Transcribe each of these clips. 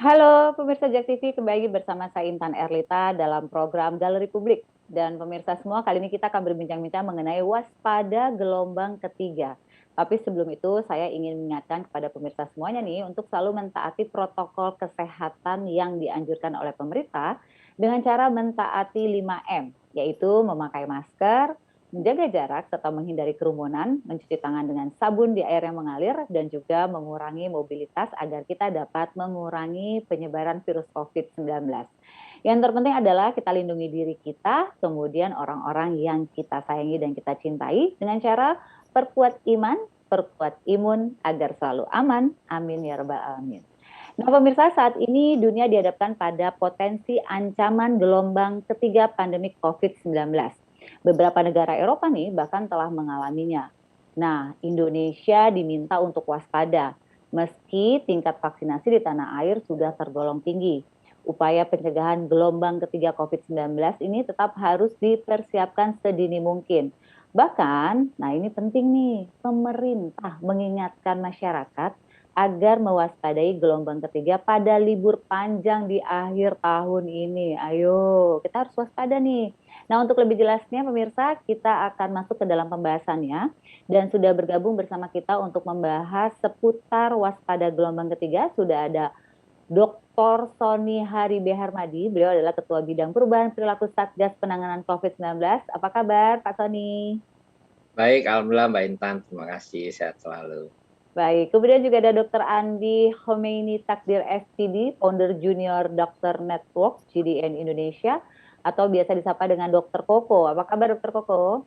Halo pemirsa JAK TV, kembali bersama saya Intan Erlita dalam program Galeri Publik. Dan pemirsa semua, kali ini kita akan berbincang-bincang mengenai waspada gelombang ketiga. Tapi sebelum itu, saya ingin mengingatkan kepada pemirsa semuanya nih untuk selalu mentaati protokol kesehatan yang dianjurkan oleh pemerintah dengan cara mentaati 5M, yaitu memakai masker, menjaga jarak serta menghindari kerumunan, mencuci tangan dengan sabun di air yang mengalir, dan juga mengurangi mobilitas agar kita dapat mengurangi penyebaran virus COVID-19. Yang terpenting adalah kita lindungi diri kita, kemudian orang-orang yang kita sayangi dan kita cintai dengan cara perkuat iman, perkuat imun agar selalu aman. Amin ya rabbal alamin. Nah, pemirsa, saat ini dunia dihadapkan pada potensi ancaman gelombang ketiga pandemi COVID-19. Beberapa negara Eropa nih bahkan telah mengalaminya. Nah, Indonesia diminta untuk waspada, meski tingkat vaksinasi di tanah air sudah tergolong tinggi. Upaya pencegahan gelombang ketiga COVID-19 ini tetap harus dipersiapkan sedini mungkin. Bahkan, nah ini penting nih, pemerintah mengingatkan masyarakat agar mewaspadai gelombang ketiga pada libur panjang di akhir tahun ini. Ayo, kita harus waspada nih. Nah, untuk lebih jelasnya pemirsa, kita akan masuk ke dalam pembahasannya dan sudah bergabung bersama kita untuk membahas seputar waspada gelombang ketiga sudah ada Dr. Sony Haribe Harmadi. Beliau adalah Ketua Bidang Perubahan Perilaku Satgas Penanganan COVID-19. Apa kabar Pak Sony? Baik, alhamdulillah Mbak Intan, terima kasih, sehat selalu. Baik, kemudian juga ada Dr. Andi Khomeini Takdir SPD, Founder Junior Doctor Network GDN Indonesia, atau biasa disapa dengan Dr. Koko. Apa kabar Dr. Koko?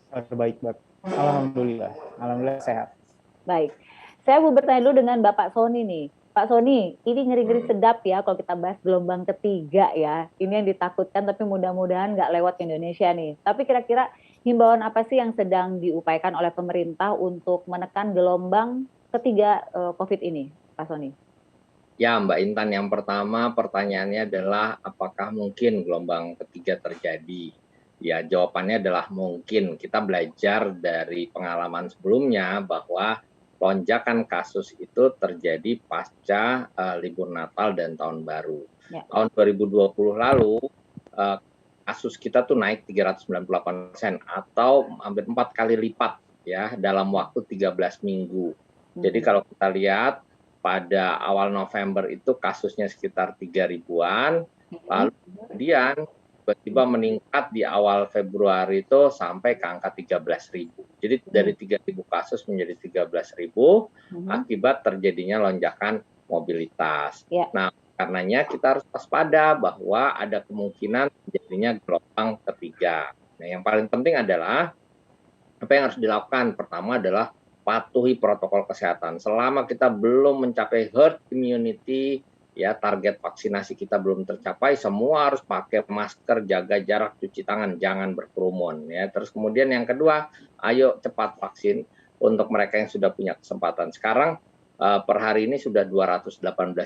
Baik, Mbak. Alhamdulillah. Alhamdulillah sehat. Baik, saya mau bertanya dulu dengan Bapak Sony nih. Pak Sony, ini ngeri-ngeri sedap ya kalau kita bahas gelombang ketiga ya. Ini yang ditakutkan tapi mudah-mudahan nggak lewat ke Indonesia nih. Tapi kira-kira himbauan apa sih yang sedang diupayakan oleh pemerintah untuk menekan gelombang ketiga COVID ini, Pak Sony? Ya Mbak Intan, yang pertama pertanyaannya adalah apakah mungkin gelombang ketiga terjadi? Ya, jawabannya adalah mungkin. Kita belajar dari pengalaman sebelumnya bahwa lonjakan kasus itu terjadi pasca libur Natal dan Tahun Baru. Ya. Tahun 2020 lalu, kasus kita tuh naik 398% atau hampir 4 kali lipat ya dalam waktu 13 minggu. Jadi kalau kita lihat pada awal November itu kasusnya sekitar 3 ribuan, lalu kemudian tiba-tiba meningkat di awal Februari itu sampai ke angka 13.000. Jadi dari 3.000 kasus menjadi 13.000 akibat terjadinya lonjakan mobilitas. Ya. Nah, karenanya kita harus waspada bahwa ada kemungkinan terjadinya gelombang ketiga. Nah, yang paling penting adalah apa yang harus dilakukan. Pertama adalah patuhi protokol kesehatan. Selama kita belum mencapai herd immunity, ya target vaksinasi kita belum tercapai, semua harus pakai masker, jaga jarak, cuci tangan, jangan berkerumun. Ya. Terus kemudian yang kedua, ayo cepat vaksin untuk mereka yang sudah punya kesempatan. Sekarang per hari ini sudah 218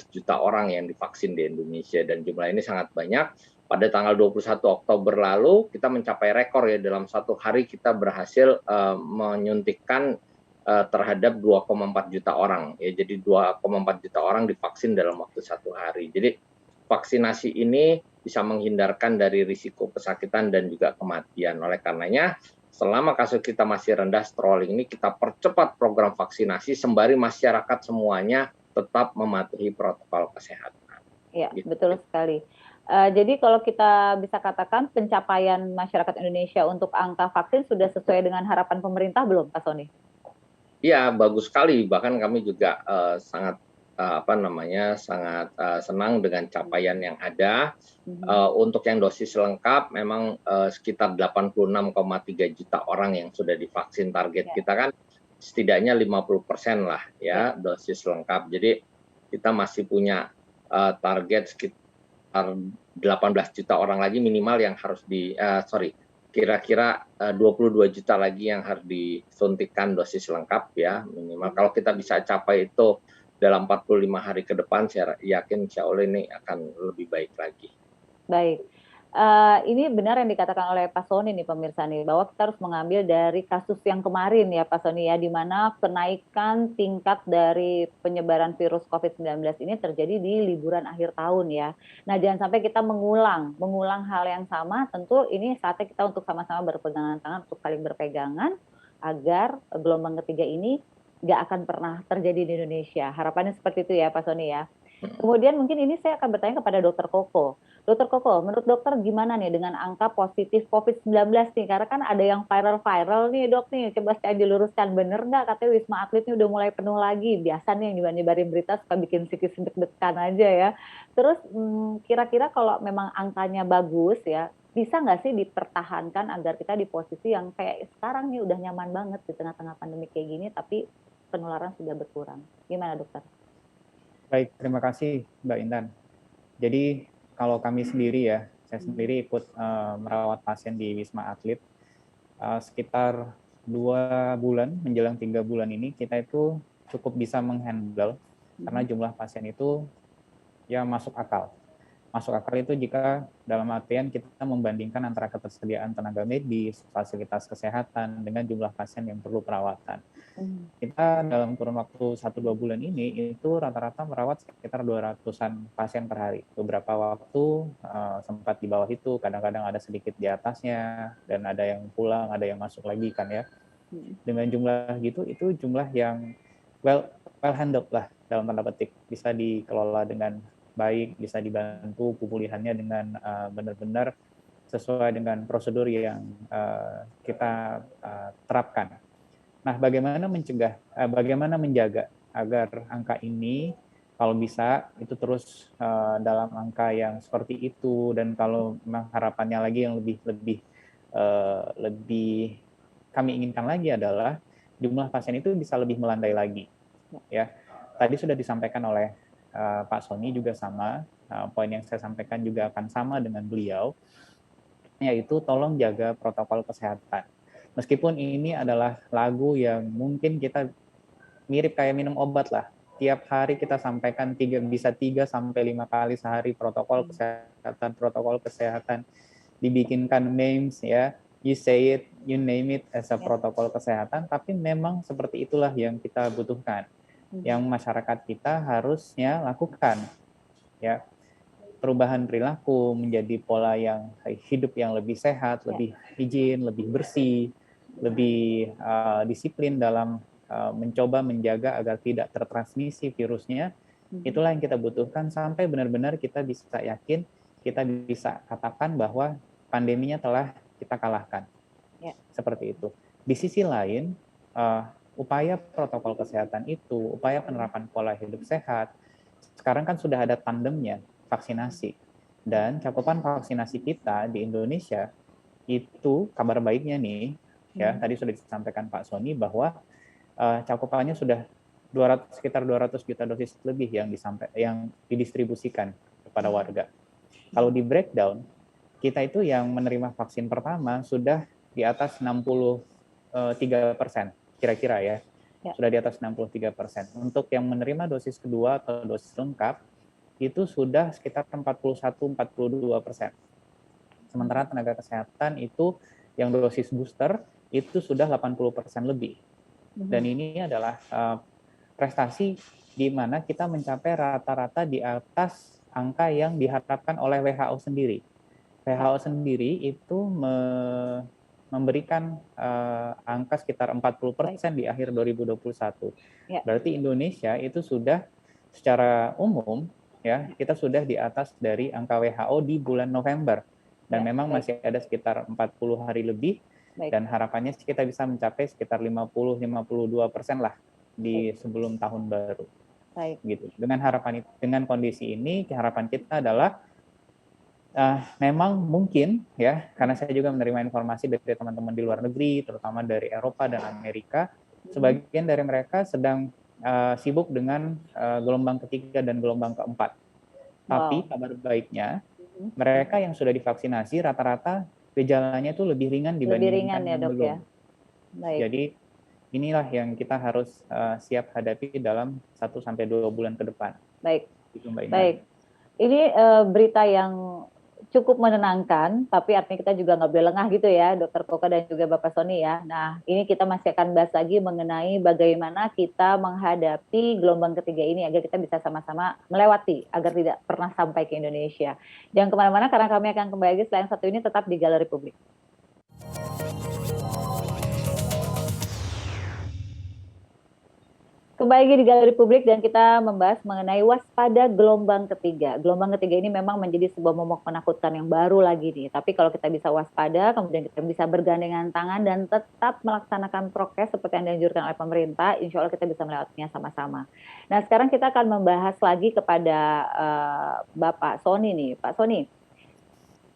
juta orang yang divaksin di Indonesia dan jumlah ini sangat banyak. Pada tanggal 21 Oktober lalu kita mencapai rekor ya, dalam satu hari kita berhasil menyuntikkan terhadap 2,4 juta orang ya, jadi 2,4 juta orang divaksin dalam waktu satu hari. Jadi vaksinasi ini bisa menghindarkan dari risiko kesakitan dan juga kematian. Oleh karenanya selama kasus kita masih rendah strolling ini kita percepat program vaksinasi sembari masyarakat semuanya tetap mematuhi protokol kesehatan. Ya, gitu. Betul sekali. Jadi kalau kita bisa katakan pencapaian masyarakat Indonesia untuk angka vaksin sudah sesuai dengan harapan pemerintah belum, Pak Sony? Iya, bagus sekali. Bahkan kami juga sangat sangat senang dengan capaian yang ada. Untuk yang dosis lengkap memang sekitar 86,3 juta orang yang sudah divaksin. Target kita kan setidaknya 50% lah ya dosis lengkap. Jadi kita masih punya target sekitar 18 juta orang lagi minimal yang harus kira-kira 22 juta lagi yang harus disuntikkan dosis lengkap ya minimal. Kalau kita bisa capai itu dalam 45 hari ke depan, saya yakin insya Allah ini akan lebih baik lagi. Baik. Ini benar yang dikatakan oleh Pak Sony nih pemirsa nih, bahwa kita harus mengambil dari kasus yang kemarin ya Pak Sony ya, di mana kenaikan tingkat dari penyebaran virus COVID-19 ini terjadi di liburan akhir tahun ya. Nah jangan sampai kita mengulang hal yang sama, tentu ini saatnya kita untuk sama-sama berpegangan tangan, untuk saling berpegangan, agar gelombang ketiga ini nggak akan pernah terjadi di Indonesia. Harapannya seperti itu ya Pak Sony ya. Kemudian mungkin ini saya akan bertanya kepada Dokter Koko. Dokter Koko, menurut dokter gimana nih dengan angka positif COVID-19 nih? Karena kan ada yang viral-viral nih dok nih, coba saya diluruskan, bener nggak katanya Wisma Atlet ini udah mulai penuh lagi? Biasa nih yang nyebarin berita suka bikin psikis deg-degan aja ya. Terus kira-kira kalau memang angkanya bagus ya, bisa nggak sih dipertahankan agar kita di posisi yang kayak sekarang nih udah nyaman banget di tengah-tengah pandemi kayak gini, tapi penularan sudah berkurang. Gimana dokter? Baik, terima kasih Mbak Intan. Jadi kalau kami sendiri ya, saya sendiri ikut merawat pasien di Wisma Atlet sekitar 2 bulan menjelang 3 bulan ini kita itu cukup bisa menghandle karena jumlah pasien itu ya masuk akal. Masuk akal itu jika dalam artian kita membandingkan antara ketersediaan tenaga medis, fasilitas kesehatan dengan jumlah pasien yang perlu perawatan. Kita dalam kurun waktu 1-2 bulan ini itu rata-rata merawat sekitar 200-an pasien per hari. Beberapa waktu sempat di bawah itu, kadang-kadang ada sedikit di atasnya, dan ada yang pulang, ada yang masuk lagi kan ya. Dengan jumlah gitu, itu jumlah yang well handled lah dalam tanda petik, bisa dikelola dengan baik, bisa dibantu pemulihannya dengan benar-benar sesuai dengan prosedur yang kita terapkan. Nah, bagaimana menjaga agar angka ini kalau bisa itu terus dalam angka yang seperti itu, dan kalau memang harapannya lagi yang lebih kami inginkan lagi adalah jumlah pasien itu bisa lebih melandai lagi. Ya, tadi sudah disampaikan oleh Pak Sony juga sama, poin yang saya sampaikan juga akan sama dengan beliau, yaitu tolong jaga protokol kesehatan. Meskipun ini adalah lagu yang mungkin kita mirip kayak minum obat lah. Tiap hari kita sampaikan bisa 3-5 kali sehari protokol kesehatan. Dibikinkan memes ya, you say it, you name it as a protokol kesehatan, tapi memang seperti itulah yang kita butuhkan. Yang masyarakat kita harusnya lakukan. Ya, perubahan perilaku menjadi pola yang hidup yang lebih sehat, lebih higien, lebih bersih, lebih disiplin dalam mencoba menjaga agar tidak tertransmisi virusnya. Itulah yang kita butuhkan sampai benar-benar kita bisa yakin, kita bisa katakan bahwa pandeminya telah kita kalahkan. Seperti itu. Di sisi lain, upaya protokol kesehatan itu, upaya penerapan pola hidup sehat, sekarang kan sudah ada tandemnya, vaksinasi. Dan cakupan vaksinasi kita di Indonesia itu kabar baiknya nih, ya tadi sudah disampaikan Pak Sony bahwa cakupannya sudah sekitar 200 juta dosis lebih yang didistribusikan kepada warga. Kalau di breakdown, kita itu yang menerima vaksin pertama sudah di atas 63%, kira-kira ya. Sudah di atas 63%. Untuk yang menerima dosis kedua atau dosis lengkap, itu sudah sekitar 41-42%. Sementara tenaga kesehatan itu yang dosis booster itu sudah 80% lebih. Dan ini adalah prestasi di mana kita mencapai rata-rata di atas angka yang diharapkan oleh WHO sendiri. WHO sendiri itu memberikan angka sekitar 40% di akhir 2021. Berarti Indonesia itu sudah secara umum ya, kita sudah di atas dari angka WHO di bulan November, dan memang masih ada sekitar 40 hari lebih, dan harapannya kita bisa mencapai sekitar 50-52% lah di sebelum tahun baru. Gitu. Dengan kondisi ini, harapan kita adalah memang mungkin ya, karena saya juga menerima informasi dari teman-teman di luar negeri, terutama dari Eropa dan Amerika, sebagian dari mereka sedang sibuk dengan gelombang ketiga dan gelombang keempat. Tapi kabar baiknya, mereka yang sudah divaksinasi rata-rata gejalanya itu lebih ringan dibandingkan yang belum. Jadi inilah yang kita harus siap hadapi dalam 1-2 bulan ke depan. Baik. Gitu, Mbak Intan. Baik. Ini berita yang cukup menenangkan, tapi artinya kita juga nggak boleh lengah gitu ya, Dokter Koko dan juga Bapak Sony ya. Nah, ini kita masih akan bahas lagi mengenai bagaimana kita menghadapi gelombang ketiga ini agar kita bisa sama-sama melewati, agar tidak pernah sampai ke Indonesia. Jangan kemana-mana karena kami akan kembali lagi setelah yang satu ini tetap di Galeri Publik. Kembali lagi di Galeri Publik dan kita membahas mengenai waspada gelombang ketiga. Gelombang ketiga ini memang menjadi sebuah momok menakutkan yang baru lagi nih. Tapi kalau kita bisa waspada, kemudian kita bisa bergandengan tangan dan tetap melaksanakan prokes seperti yang dianjurkan oleh pemerintah, insya Allah kita bisa melewatinya sama-sama. Nah, sekarang kita akan membahas lagi kepada Bapak Sony nih. Pak Sony,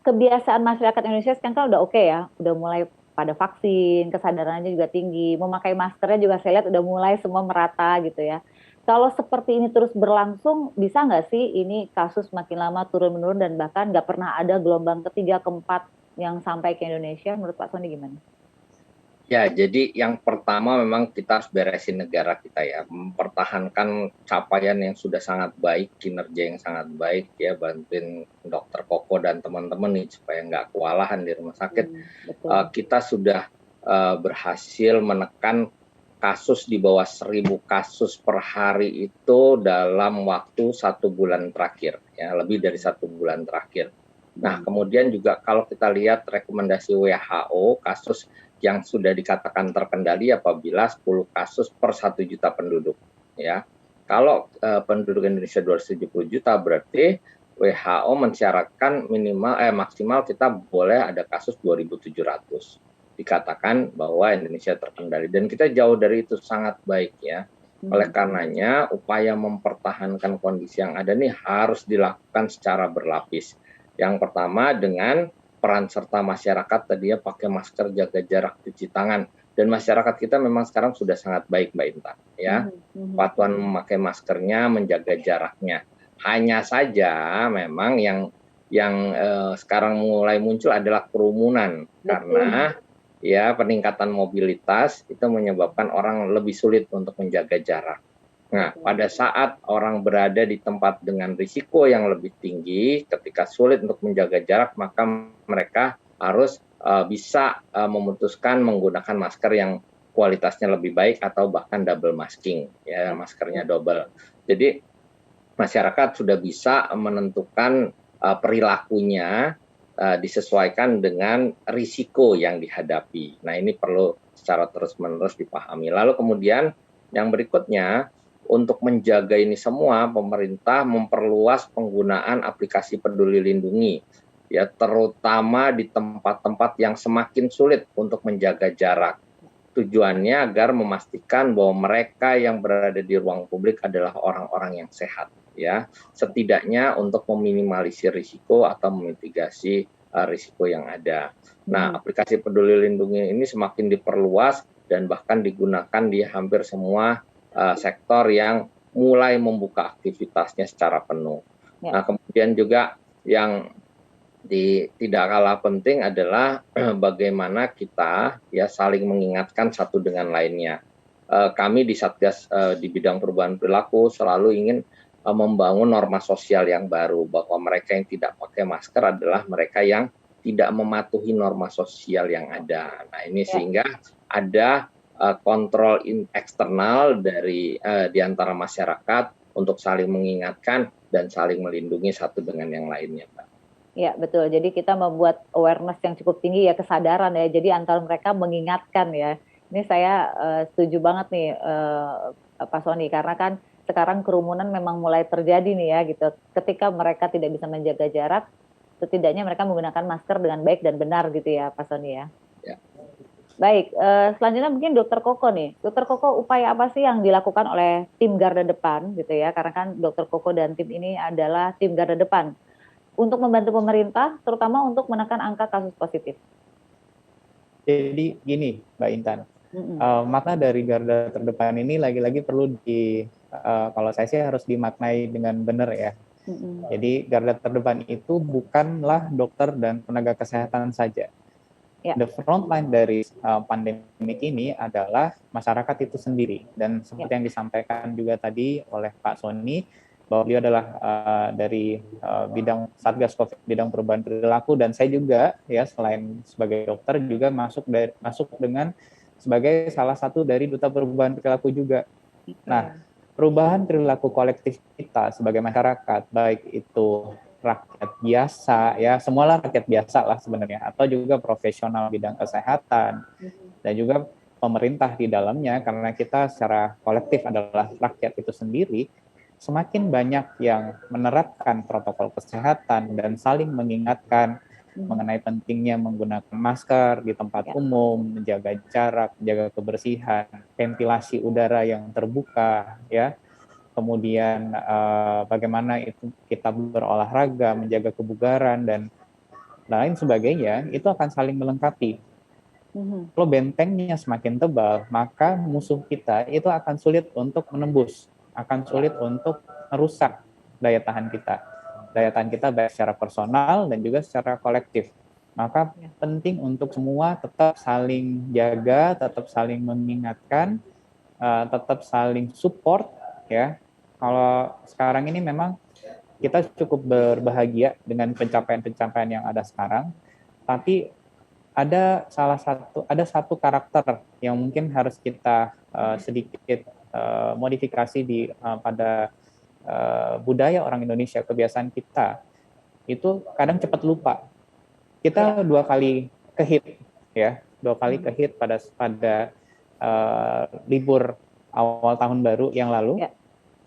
kebiasaan masyarakat Indonesia sekarang kan udah oke ya, udah mulai pada vaksin, kesadarannya juga tinggi, memakai maskernya juga saya lihat udah mulai semua merata gitu ya. Kalau seperti ini terus berlangsung, bisa nggak sih ini kasus makin lama turun-menurun dan bahkan nggak pernah ada gelombang ketiga, keempat yang sampai ke Indonesia? Menurut Pak Sony gimana? Ya, jadi yang pertama memang kita harus beresin negara kita ya, mempertahankan capaian yang sudah sangat baik, kinerja yang sangat baik ya, bantuin Dokter Koko dan teman-teman nih supaya nggak kewalahan di rumah sakit. Kita sudah berhasil menekan kasus di bawah 1.000 kasus per hari itu dalam waktu 1 bulan terakhir, ya lebih dari 1 bulan terakhir. Nah, kemudian juga kalau kita lihat rekomendasi WHO, kasus yang sudah dikatakan terkendali apabila 10 kasus per 1 juta penduduk. Ya, kalau penduduk Indonesia 270 juta berarti WHO mensyaratkan maksimal kita boleh ada kasus 2.700. Dikatakan bahwa Indonesia terkendali dan kita jauh dari itu, sangat baik ya. Oleh karenanya upaya mempertahankan kondisi yang ada nih harus dilakukan secara berlapis. Yang pertama dengan peran serta masyarakat tadinya pakai masker, jaga jarak, cuci tangan, dan masyarakat kita memang sekarang sudah sangat baik Mbak Intan ya. Patuhan memakai maskernya, menjaga jaraknya. Hanya saja memang yang sekarang mulai muncul adalah kerumunan. Karena ya peningkatan mobilitas itu menyebabkan orang lebih sulit untuk menjaga jarak. Nah, pada saat orang berada di tempat dengan risiko yang lebih tinggi, ketika sulit untuk menjaga jarak, maka mereka harus bisa memutuskan menggunakan masker yang kualitasnya lebih baik atau bahkan double masking, ya maskernya double. Jadi masyarakat sudah bisa menentukan perilakunya disesuaikan dengan risiko yang dihadapi. Nah, ini perlu secara terus-menerus dipahami. Lalu kemudian yang berikutnya, untuk menjaga ini semua, pemerintah memperluas penggunaan aplikasi Peduli Lindungi, ya terutama di tempat-tempat yang semakin sulit untuk menjaga jarak. Tujuannya agar memastikan bahwa mereka yang berada di ruang publik adalah orang-orang yang sehat, ya setidaknya untuk meminimalisir risiko atau memitigasi risiko yang ada. Nah, aplikasi Peduli Lindungi ini semakin diperluas dan bahkan digunakan di hampir semua sektor yang mulai membuka aktivitasnya secara penuh. Nah, kemudian juga yang tidak kalah penting adalah bagaimana kita ya saling mengingatkan satu dengan lainnya. Kami di Satgas di bidang perubahan perilaku selalu ingin membangun norma sosial yang baru, bahwa mereka yang tidak pakai masker adalah mereka yang tidak mematuhi norma sosial yang ada. Nah, ini sehingga ada kontrol eksternal dari di antara masyarakat untuk saling mengingatkan dan saling melindungi satu dengan yang lainnya, Pak. Ya, betul. Jadi kita membuat awareness yang cukup tinggi ya, kesadaran ya. Jadi antara mereka mengingatkan ya. Ini saya setuju banget nih Pak Sony, karena kan sekarang kerumunan memang mulai terjadi nih ya gitu. Ketika mereka tidak bisa menjaga jarak, setidaknya mereka menggunakan masker dengan baik dan benar gitu ya Pak Sony ya. Ya. Baik, selanjutnya mungkin Dokter Koko nih. Dokter Koko, upaya apa sih yang dilakukan oleh tim garda depan gitu ya? Karena kan Dokter Koko dan tim ini adalah tim garda depan untuk membantu pemerintah, terutama untuk menekan angka kasus positif. Jadi gini, Mbak Intan, makna dari garda terdepan ini lagi-lagi perlu kalau saya sih harus dimaknai dengan benar ya. Jadi garda terdepan itu bukanlah dokter dan tenaga kesehatan saja. The front line dari pandemik ini adalah masyarakat itu sendiri. Dan seperti yang disampaikan juga tadi oleh Pak Sony, bahwa beliau adalah dari bidang Satgas Covid bidang perubahan perilaku, dan saya juga ya selain sebagai dokter juga masuk dengan sebagai salah satu dari duta perubahan perilaku juga. Nah, perubahan perilaku kolektif kita sebagai masyarakat, baik itu rakyat biasa ya, semualah rakyat biasa lah sebenarnya, atau juga profesional bidang kesehatan dan juga pemerintah di dalamnya, karena kita secara kolektif adalah rakyat itu sendiri. Semakin banyak yang menerapkan protokol kesehatan dan saling mengingatkan mengenai pentingnya menggunakan masker di tempat umum, menjaga jarak, menjaga kebersihan, ventilasi udara yang terbuka, ya. Kemudian bagaimana itu kita berolahraga, menjaga kebugaran dan lain sebagainya, itu akan saling melengkapi. Kalau bentengnya semakin tebal, maka musuh kita itu akan sulit untuk menembus, akan sulit untuk merusak daya tahan kita. Daya tahan kita baik secara personal dan juga secara kolektif. Maka penting untuk semua tetap saling jaga, tetap saling mengingatkan, tetap saling support ya. Kalau sekarang ini memang kita cukup berbahagia dengan pencapaian-pencapaian yang ada sekarang, tapi ada satu karakter yang mungkin harus kita sedikit modifikasi pada budaya orang Indonesia, kebiasaan kita itu kadang cepat lupa. Kita dua kali kehit pada libur awal tahun baru yang lalu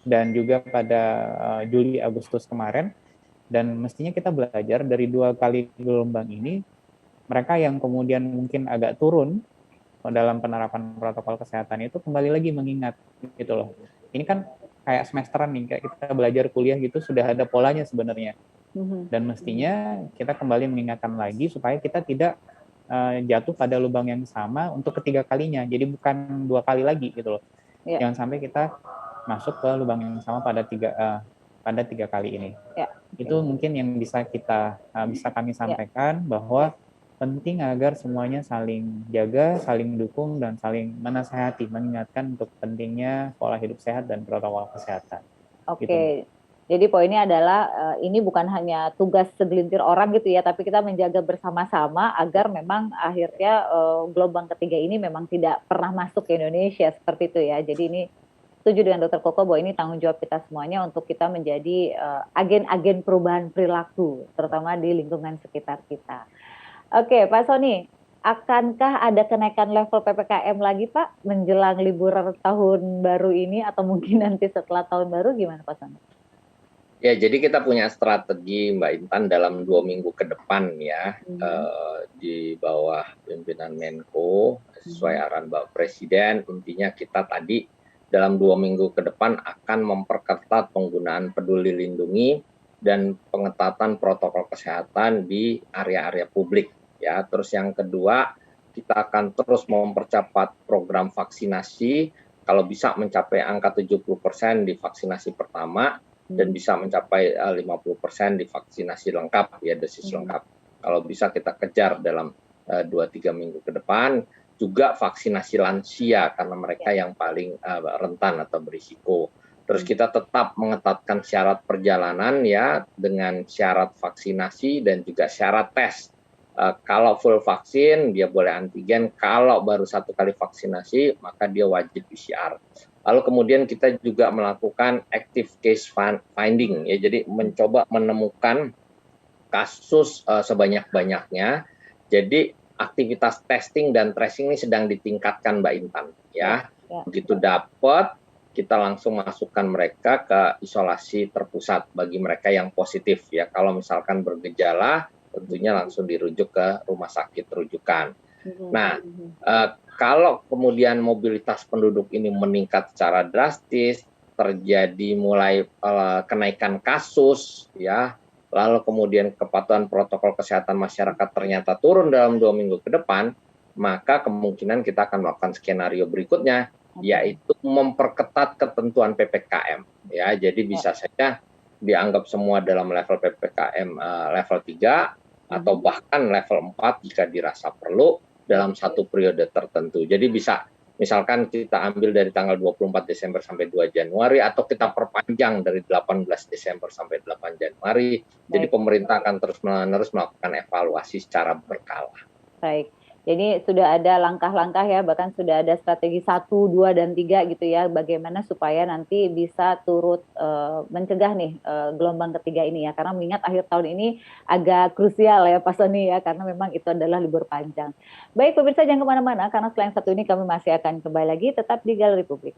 dan juga pada Juli Agustus kemarin, dan mestinya kita belajar dari 2 kali gelombang ini. Mereka yang kemudian mungkin agak turun dalam penerapan protokol kesehatan itu kembali lagi mengingat gitu loh. Ini kan kayak semesteran nih, kayak kita belajar kuliah gitu, sudah ada polanya sebenarnya. Dan mestinya kita kembali mengingatkan lagi supaya kita tidak jatuh pada lubang yang sama untuk ketiga kalinya. Jadi bukan 2 kali lagi gitu loh. Jangan sampai kita masuk ke lubang yang sama pada tiga kali ini. Itu mungkin yang bisa kami sampaikan, bahwa penting agar semuanya saling jaga, saling dukung, dan saling menasehati, mengingatkan untuk pentingnya pola hidup sehat dan protokol kesehatan. Oke, gitu. Jadi poinnya adalah ini bukan hanya tugas segelintir orang gitu ya, tapi kita menjaga bersama-sama agar memang akhirnya gelombang ketiga ini memang tidak pernah masuk ke Indonesia, seperti itu ya. Jadi ini setuju dengan Dr. Koko bahwa ini tanggung jawab kita semuanya untuk kita menjadi agen-agen perubahan perilaku, terutama di lingkungan sekitar kita. Oke, Pak Sony, akankah ada kenaikan level PPKM lagi, Pak, menjelang libur tahun baru ini atau mungkin nanti setelah tahun baru, gimana Pak Sony? Ya, jadi kita punya strategi Mbak Intan dalam 2 minggu ke depan ya, di bawah pimpinan Menko, sesuai arahan Bapak Presiden. Intinya kita tadi dalam 2 minggu ke depan akan memperketat penggunaan Peduli Lindungi dan pengetatan protokol kesehatan di area-area publik. Ya, terus yang kedua, kita akan terus mempercepat program vaksinasi, kalau bisa mencapai angka 70% di vaksinasi pertama dan bisa mencapai 50% di vaksinasi lengkap ya, dosis lengkap. Kalau bisa kita kejar dalam 2-3 minggu ke depan. Juga vaksinasi lansia karena mereka yang paling rentan atau berisiko. Terus kita tetap mengetatkan syarat perjalanan ya, dengan syarat vaksinasi dan juga syarat tes. Kalau full vaksin dia boleh antigen, kalau baru 1 kali vaksinasi maka dia wajib PCR. Lalu kemudian kita juga melakukan active case finding ya, jadi mencoba menemukan kasus sebanyak-banyaknya. Jadi aktivitas testing dan tracing ini sedang ditingkatkan Mbak Intan ya. Begitu dapat, kita langsung masukkan mereka ke isolasi terpusat bagi mereka yang positif ya. Kalau misalkan bergejala, tentunya langsung dirujuk ke rumah sakit rujukan. Nah, kalau kemudian mobilitas penduduk ini meningkat secara drastis, terjadi mulai kenaikan kasus ya, lalu kemudian kepatuhan protokol kesehatan masyarakat ternyata turun dalam 2 minggu ke depan, maka kemungkinan kita akan melakukan skenario berikutnya, yaitu memperketat ketentuan PPKM ya. Jadi bisa saja dianggap semua dalam level PPKM level 3 atau bahkan level 4 jika dirasa perlu dalam 1 periode tertentu. Jadi bisa Misalkan kita ambil dari tanggal 24 Desember sampai 2 Januari atau kita perpanjang dari 18 Desember sampai 8 Januari. Jadi pemerintah akan terus-menerus melakukan evaluasi secara berkala. Baik. Jadi sudah ada langkah-langkah ya, bahkan sudah ada strategi 1, 2, dan 3 gitu ya, bagaimana supaya nanti bisa turut mencegah nih gelombang ketiga ini ya, karena mengingat akhir tahun ini agak krusial ya Pak Sony ya, karena memang itu adalah libur panjang. Baik pemirsa, jangan kemana-mana, karena setelah yang satu ini kami masih akan kembali lagi, tetap di Galeri Publik.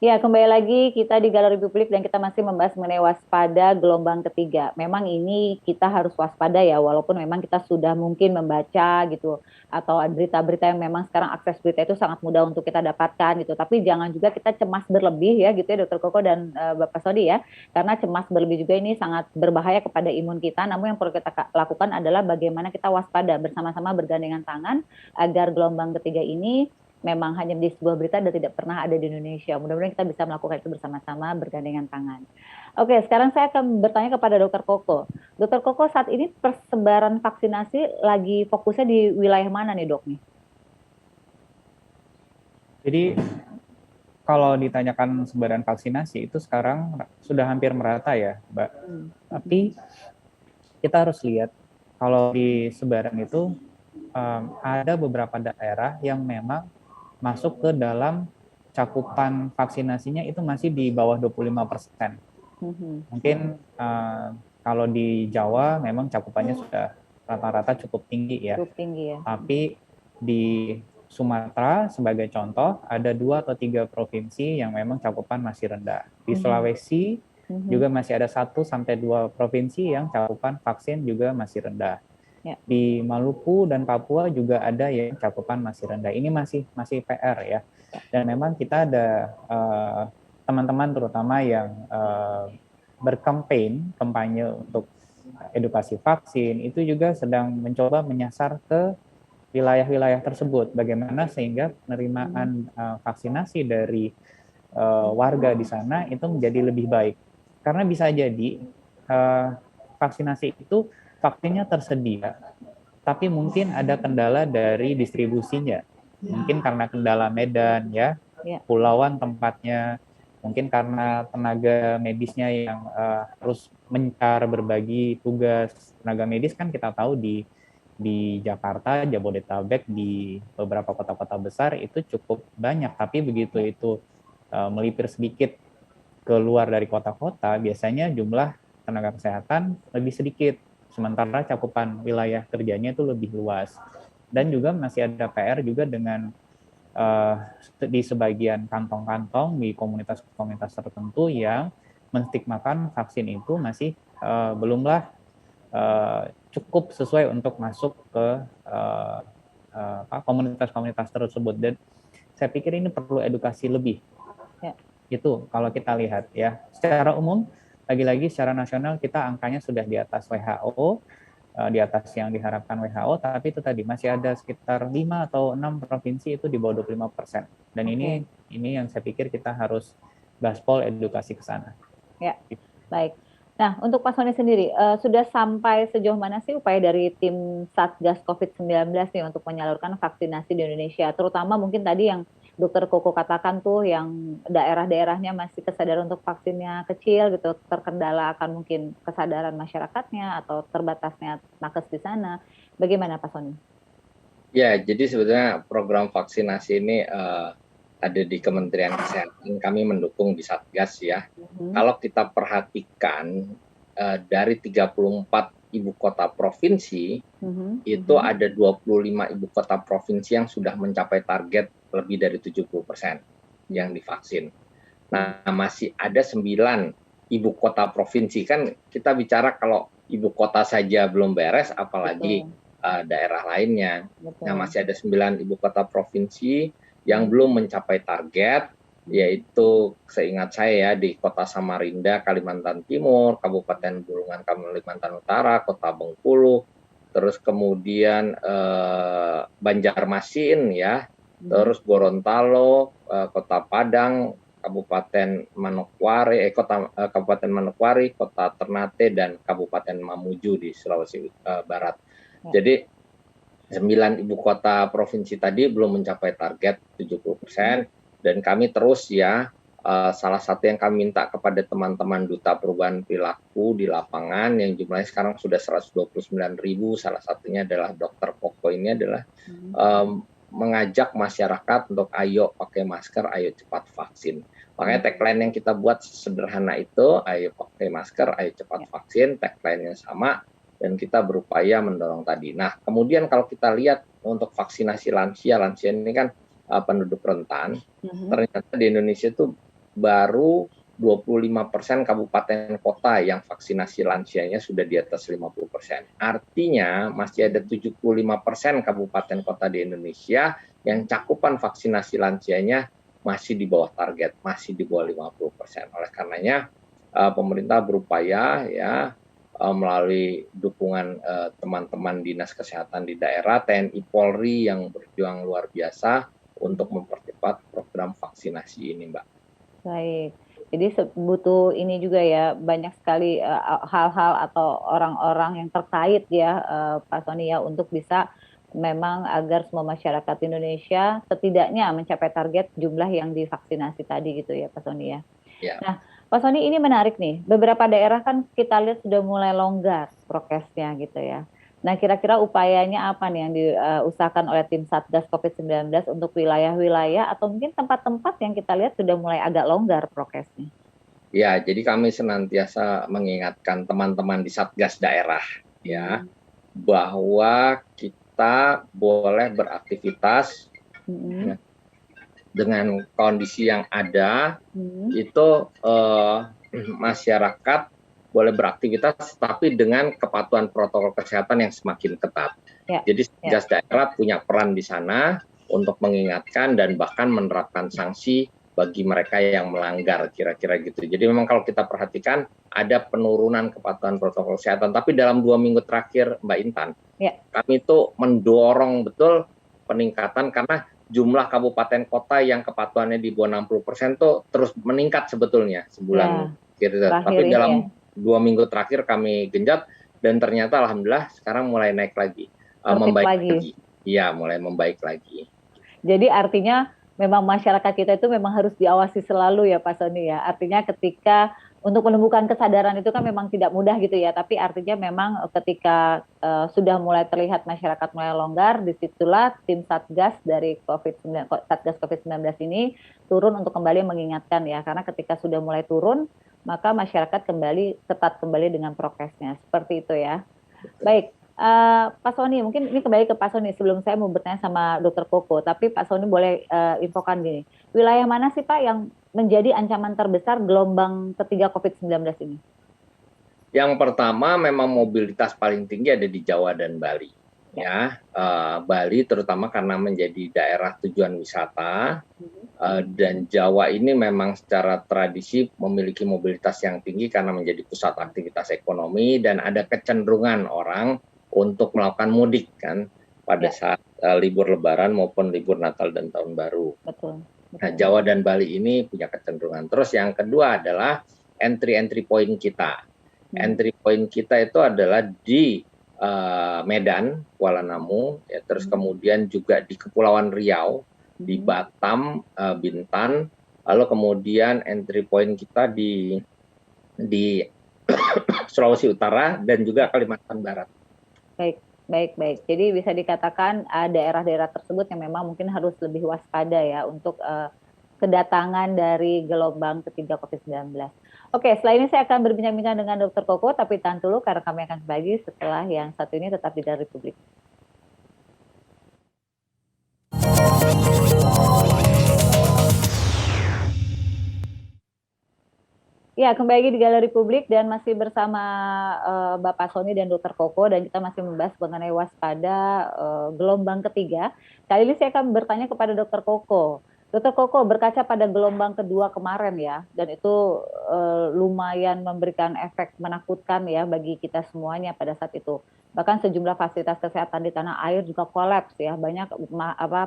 Ya, kembali lagi kita di Galeri Publik dan kita masih membahas mengenai waspada gelombang ketiga. Memang ini kita harus waspada ya, walaupun memang kita sudah mungkin membaca gitu, atau berita-berita yang memang sekarang akses berita itu sangat mudah untuk kita dapatkan gitu. Tapi jangan juga kita cemas berlebih ya gitu ya Dokter Koko dan Bapak Sodi ya, karena cemas berlebih juga ini sangat berbahaya kepada imun kita. Namun yang perlu kita lakukan adalah bagaimana kita waspada bersama-sama bergandengan tangan agar gelombang ketiga ini memang hanya di sebuah berita dan tidak pernah ada di Indonesia. Mudah-mudahan kita bisa melakukan itu bersama-sama bergandengan tangan. Oke, sekarang saya akan bertanya kepada Dokter Koko. Dokter Koko, saat ini persebaran vaksinasi lagi fokusnya di wilayah mana nih dok nih? Jadi kalau ditanyakan sebaran vaksinasi itu sekarang sudah hampir merata ya, Mbak. Tapi kita harus lihat kalau di sebaran itu ada beberapa daerah yang memang masuk ke dalam cakupan vaksinasinya itu masih di bawah 25%. Mungkin kalau di Jawa memang cakupannya sudah rata-rata cukup tinggi ya. Cukup tinggi ya. Tapi di Sumatera sebagai contoh ada 2 atau 3 provinsi yang memang cakupan masih rendah. Di Sulawesi juga masih ada 1 sampai 2 provinsi yang cakupan vaksin juga masih rendah. Ya. Di Maluku dan Papua juga ada yang cakupan masih rendah. Ini masih PR ya. Dan memang kita ada teman-teman terutama yang kampanye untuk edukasi vaksin, itu juga sedang mencoba menyasar ke wilayah-wilayah tersebut. Bagaimana sehingga penerimaan vaksinasi dari warga di sana itu menjadi lebih baik. Karena bisa jadi vaksinasi itu vaksinnya tersedia, tapi mungkin ada kendala dari distribusinya. Mungkin karena kendala medan ya, pulauan tempatnya, mungkin karena tenaga medisnya yang harus mencar berbagi tugas. Tenaga medis kan kita tahu di Jakarta, Jabodetabek, di beberapa kota-kota besar itu cukup banyak, tapi begitu itu melipir sedikit keluar dari kota-kota, biasanya jumlah tenaga kesehatan lebih sedikit. Sementara cakupan wilayah kerjanya itu lebih luas. Dan juga masih ada PR juga dengan di sebagian kantong-kantong di komunitas-komunitas tertentu yang menstigmakan vaksin itu masih belumlah cukup sesuai untuk masuk ke komunitas-komunitas tersebut. Dan saya pikir ini perlu edukasi lebih. Ya. Itu kalau kita lihat ya. Secara umum, lagi-lagi secara nasional kita angkanya sudah di atas WHO, di atas yang diharapkan WHO, tapi itu tadi masih ada sekitar 5 atau 6 provinsi itu di bawah 25%. Dan ini yang saya pikir kita harus gaspol edukasi ke sana. Ya, baik. Nah, untuk Pak Sony sendiri, sudah sampai sejauh mana sih upaya dari tim Satgas COVID-19 nih untuk menyalurkan vaksinasi di Indonesia? Terutama mungkin tadi yang Dokter Koko katakan tuh yang daerah-daerahnya masih kesadaran untuk vaksinnya kecil gitu, terkendala akan mungkin kesadaran masyarakatnya atau terbatasnya nakes di sana. Bagaimana Pak Sony? Ya, jadi sebetulnya program vaksinasi ini ada di Kementerian Kesehatan, kami mendukung di Satgas ya. Kalau kita perhatikan dari 34 ibu kota provinsi, itu ada 25 ibu kota provinsi yang sudah mencapai target lebih dari 70% yang divaksin. Nah, masih ada 9 ibu kota provinsi. Kan kita bicara kalau ibu kota saja belum beres, apalagi daerah lainnya. Nah, masih ada 9 ibu kota provinsi yang belum mencapai target, yaitu seingat saya ya, di Kota Samarinda, Kalimantan Timur, Kabupaten Bulungan, Kalimantan Utara, Kota Bengkulu, terus kemudian Banjarmasin ya, terus Gorontalo, Kota Padang, Kabupaten Manokwari, Kabupaten Manokwari, Kota Ternate, dan Kabupaten Mamuju di Sulawesi Barat. Jadi 9 ibu kota provinsi tadi belum mencapai target 70%, dan kami terus ya, salah satu yang kami minta kepada teman-teman Duta Perubahan Perilaku di lapangan yang jumlahnya sekarang sudah 129.000, salah satunya adalah Dr. Koko ini adalah mengajak masyarakat untuk ayo pakai masker, ayo cepat vaksin. Makanya tagline yang kita buat sederhana itu, ayo pakai masker, ayo cepat vaksin, tagline-nya sama, dan kita berupaya mendorong tadi. Nah, kemudian kalau kita lihat untuk vaksinasi lansia ini kan penduduk rentan, ternyata di Indonesia itu baru 25% kabupaten kota yang vaksinasi lansianya sudah di atas 50%. Artinya masih ada 75% kabupaten kota di Indonesia yang cakupan vaksinasi lansianya masih di bawah target, masih di bawah 50%. Oleh karenanya pemerintah berupaya ya melalui dukungan teman-teman Dinas Kesehatan di daerah, TNI Polri yang berjuang luar biasa untuk mempercepat program vaksinasi ini, Mbak. Baik. Jadi butuh ini juga ya, banyak sekali hal-hal atau orang-orang yang terkait ya, Pak Sony ya, untuk bisa memang agar semua masyarakat Indonesia setidaknya mencapai target jumlah yang divaksinasi tadi gitu ya, Pak Sony ya. Ya. Nah, Pak Sony ini menarik nih, beberapa daerah kan kita lihat sudah mulai longgar prokesnya gitu ya. Nah, kira-kira upayanya apa nih yang diusahakan oleh tim Satgas COVID-19 untuk wilayah-wilayah atau mungkin tempat-tempat yang kita lihat sudah mulai agak longgar prokesnya? Ya, jadi kami senantiasa mengingatkan teman-teman di Satgas daerah ya, bahwa kita boleh beraktivitas ya, dengan kondisi yang ada, itu masyarakat boleh beraktivitas tapi dengan kepatuhan protokol kesehatan yang semakin ketat. Ya, Jadi Satgas daerah punya peran di sana untuk mengingatkan dan bahkan menerapkan sanksi bagi mereka yang melanggar, kira-kira gitu. Jadi memang kalau kita perhatikan ada penurunan kepatuhan protokol kesehatan, tapi dalam 2 minggu terakhir, Mbak Intan, kami itu mendorong betul peningkatan karena jumlah kabupaten kota yang kepatuhannya di bawah 60% tuh terus meningkat sebetulnya sebulan. Tapi dalam 2 minggu terakhir kami genjot dan ternyata alhamdulillah sekarang mulai naik lagi, membaik lagi. Iya, mulai membaik lagi. Jadi artinya memang masyarakat kita itu memang harus diawasi selalu ya Pak Sony ya. Artinya ketika untuk menemukan kesadaran itu kan memang tidak mudah gitu ya. Tapi artinya memang ketika sudah mulai terlihat masyarakat mulai longgar, disitulah tim Satgas dari Satgas COVID-19 ini turun untuk kembali mengingatkan ya. Karena ketika sudah mulai turun, maka masyarakat ketat kembali dengan prokesnya, seperti itu ya. Baik, Pak Sony, mungkin ini kembali ke Pak Sony sebelum saya mau bertanya sama Dr. Koko, tapi Pak Sony boleh infokan gini, wilayah mana sih Pak yang menjadi ancaman terbesar gelombang ketiga COVID-19 ini? Yang pertama memang mobilitas paling tinggi ada di Jawa dan Bali. Ya, Bali terutama karena menjadi daerah tujuan wisata, dan Jawa ini memang secara tradisi memiliki mobilitas yang tinggi karena menjadi pusat aktivitas ekonomi dan ada kecenderungan orang untuk melakukan mudik kan pada saat libur Lebaran maupun libur Natal dan Tahun Baru. Betul. Nah, Jawa dan Bali ini punya kecenderungan. Terus yang kedua adalah entry point kita. Entry point kita itu adalah di Medan, Kuala Namu, ya, terus kemudian juga di Kepulauan Riau, di Batam, Bintan, lalu kemudian entry point kita di Sulawesi Utara dan juga Kalimantan Barat. Baik. Jadi bisa dikatakan daerah-daerah tersebut yang memang mungkin harus lebih waspada ya untuk kedatangan dari gelombang ketiga COVID-19. Oke, setelah ini saya akan berbincang-bincang dengan Dr. Koko, tapi tahan dulu karena kami akan kembali setelah yang satu ini tetap di Galeri Publik. Ya, kembali di Galeri Publik dan masih bersama Bapak Sony dan Dr. Koko, dan kita masih membahas mengenai waspada gelombang ketiga. Kali ini saya akan bertanya kepada Dr. Koko. Dr. Koko, berkaca pada gelombang kedua kemarin ya, dan itu lumayan memberikan efek menakutkan ya bagi kita semuanya pada saat itu. Bahkan sejumlah fasilitas kesehatan di tanah air juga kolaps ya. Banyak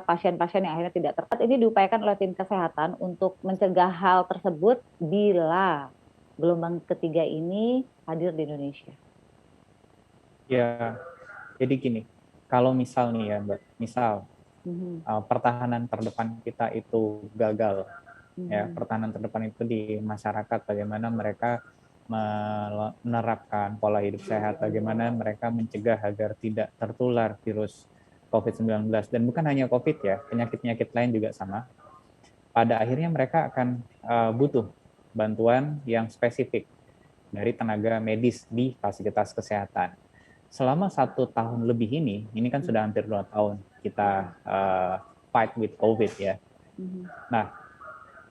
pasien-pasien yang akhirnya tidak tepat. Ini diupayakan oleh tim kesehatan untuk mencegah hal tersebut bila gelombang ketiga ini hadir di Indonesia. Ya, jadi gini, kalau misal nih ya Mbak, misal pertahanan terdepan kita itu gagal, ya pertahanan terdepan itu di masyarakat, bagaimana mereka menerapkan pola hidup sehat, bagaimana mereka mencegah agar tidak tertular virus COVID-19, dan bukan hanya COVID ya, penyakit-penyakit lain juga sama. Pada akhirnya mereka akan butuh bantuan yang spesifik dari tenaga medis di fasilitas kesehatan. Selama 1 tahun lebih ini kan sudah hampir 2 tahun kita fight with COVID ya. Nah,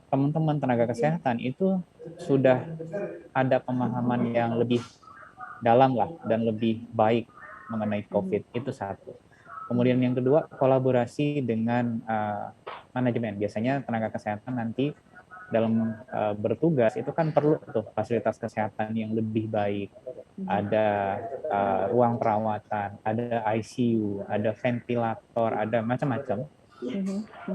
teman-teman tenaga kesehatan itu sudah ada pemahaman yang lebih dalam lah dan lebih baik mengenai COVID, itu satu. Kemudian yang kedua, kolaborasi dengan manajemen. Biasanya tenaga kesehatan nanti dalam bertugas itu kan perlu tuh fasilitas kesehatan yang lebih baik. Ada ruang perawatan, ada ICU, ada ventilator, ada macam-macam.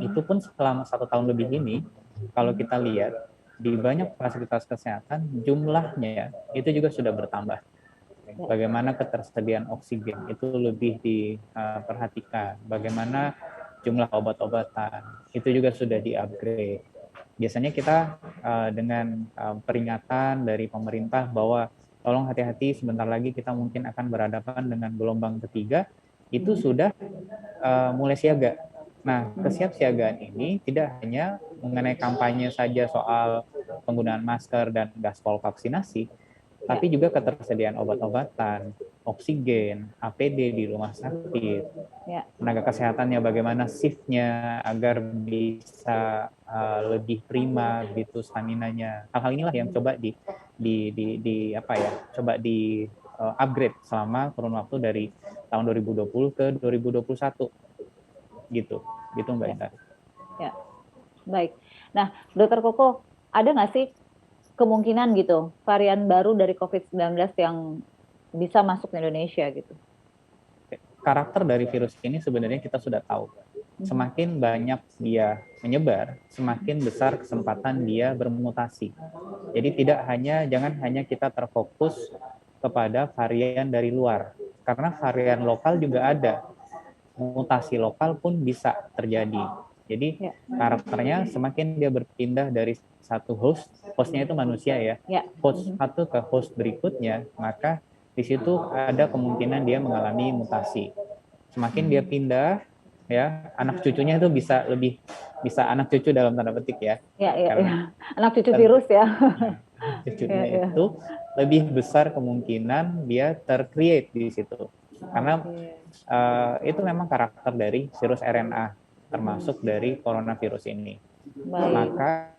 Itu pun selama 1 tahun lebih ini, kalau kita lihat di banyak fasilitas kesehatan jumlahnya itu juga sudah bertambah. Bagaimana ketersediaan oksigen itu lebih diperhatikan, bagaimana jumlah obat-obatan itu juga sudah di-upgrade. Biasanya kita dengan peringatan dari pemerintah bahwa tolong hati-hati, sebentar lagi kita mungkin akan berhadapan dengan gelombang ketiga, itu sudah mulai siaga. Nah, kesiapsiagaan ini tidak hanya mengenai kampanye saja soal penggunaan masker dan gaspol vaksinasi, tapi juga ketersediaan obat-obatan, oksigen, APD di rumah sakit, tenaga kesehatannya bagaimana shift-nya agar bisa lebih prima gitu staminanya. Hal-hal inilah yang coba coba di upgrade selama kurun waktu dari tahun 2020 ke 2021. Gitu Mbak Intan. Ya, baik. Nah, Dokter Koko, ada nggak sih kemungkinan gitu varian baru dari COVID-19 yang bisa masuk ke Indonesia gitu? Karakter dari virus ini sebenarnya kita sudah tahu. Semakin banyak dia menyebar, semakin besar kesempatan dia bermutasi. Jadi jangan hanya kita terfokus kepada varian dari luar, karena varian lokal juga ada. Mutasi lokal pun bisa terjadi. Jadi karakternya semakin dia berpindah dari satu hostnya itu manusia ya, host satu ke host berikutnya, maka di situ ada kemungkinan dia mengalami mutasi. Semakin dia pindah, ya anak cucunya itu bisa anak cucu dalam tanda petik ya. Karena anak cucu virus ya. Cucunya itu lebih besar kemungkinan dia tercreate di situ. Karena itu memang karakter dari virus RNA, termasuk dari coronavirus ini. Maka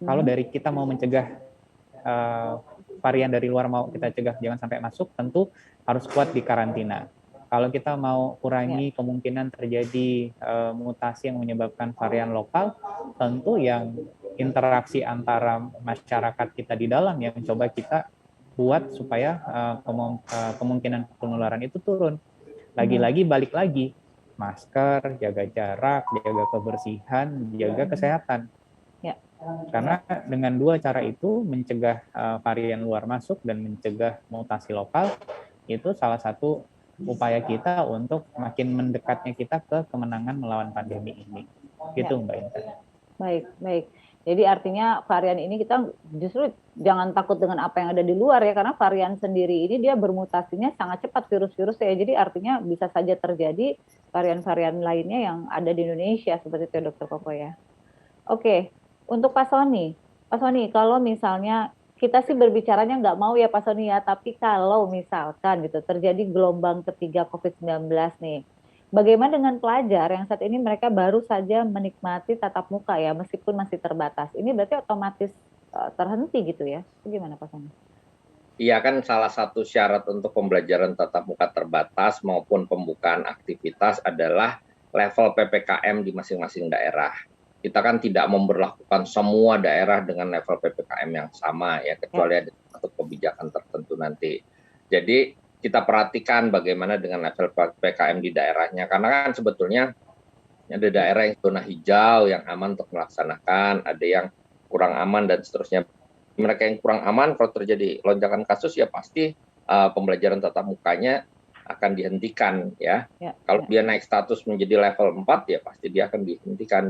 kalau dari kita mau mencegah varian dari luar, mau kita cegah jangan sampai masuk, tentu harus kuat di karantina. Kalau kita mau kurangi kemungkinan terjadi mutasi yang menyebabkan varian lokal, tentu yang interaksi antara masyarakat kita di dalam yang coba kita buat supaya kemungkinan penularan itu turun. Lagi-lagi balik lagi, masker, jaga jarak, jaga kebersihan, jaga kesehatan. Karena dengan dua cara itu, mencegah varian luar masuk dan mencegah mutasi lokal, itu salah satu upaya kita untuk makin mendekatnya kita ke kemenangan melawan pandemi ini. Gitu Mbak Intan. Baik. Jadi artinya varian ini kita justru jangan takut dengan apa yang ada di luar ya, karena varian sendiri ini dia bermutasinya sangat cepat virus-virus ya. Jadi artinya bisa saja terjadi varian-varian lainnya yang ada di Indonesia seperti itu Dokter Koko ya. Oke, untuk Pak Sony, kalau misalnya kita sih berbicaranya nggak mau ya Pak Sony ya, tapi kalau misalkan gitu terjadi gelombang ketiga COVID-19 nih, bagaimana dengan pelajar yang saat ini mereka baru saja menikmati tatap muka ya, meskipun masih terbatas. Ini berarti otomatis terhenti gitu ya? Bagaimana Pak Sony? Iya kan, salah satu syarat untuk pembelajaran tatap muka terbatas maupun pembukaan aktivitas adalah level PPKM di masing-masing daerah. Kita kan tidak memberlakukan semua daerah dengan level PPKM yang sama ya, kecuali ada satu kebijakan tertentu nanti. Jadi kita perhatikan bagaimana dengan level PPKM di daerahnya. Karena kan sebetulnya ada daerah yang zona hijau yang aman untuk melaksanakan, ada yang kurang aman dan seterusnya. Mereka yang kurang aman kalau terjadi lonjakan kasus ya pasti pembelajaran tatap mukanya akan dihentikan ya. Kalau dia naik status menjadi level 4 ya pasti dia akan dihentikan.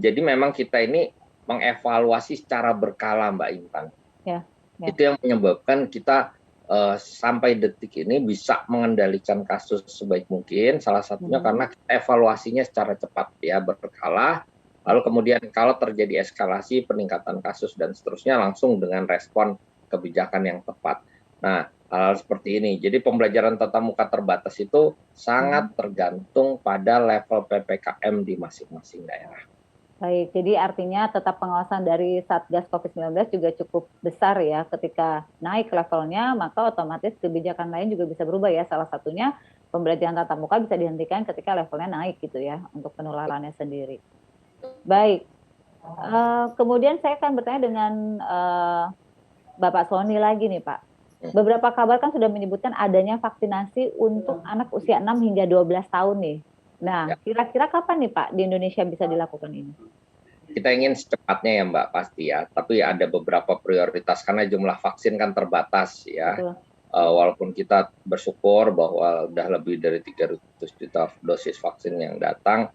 Jadi memang kita ini mengevaluasi secara berkala Mbak Intan. Itu yang menyebabkan kita sampai detik ini bisa mengendalikan kasus sebaik mungkin. Salah satunya karena evaluasinya secara cepat ya, berkala. Lalu kemudian kalau terjadi eskalasi peningkatan kasus dan seterusnya langsung dengan respon kebijakan yang tepat. Nah, hal seperti ini. Jadi pembelajaran tatap muka terbatas itu sangat tergantung pada level PPKM di masing-masing daerah. Baik, jadi artinya tetap pengawasan dari Satgas COVID-19 juga cukup besar ya. Ketika naik levelnya, maka otomatis kebijakan lain juga bisa berubah ya. Salah satunya pembelajaran tatap muka bisa dihentikan ketika levelnya naik gitu ya, untuk penularannya sendiri. Baik, kemudian saya akan bertanya dengan Bapak Sony lagi nih Pak. Beberapa kabar kan sudah menyebutkan adanya vaksinasi untuk anak usia 6 hingga 12 tahun nih. Nah, kira-kira kapan nih Pak di Indonesia bisa dilakukan ini? Kita ingin secepatnya ya Mbak, pasti ya. Tapi ada beberapa prioritas karena jumlah vaksin kan terbatas ya. Walaupun kita bersyukur bahwa udah lebih dari 300 juta dosis vaksin yang datang,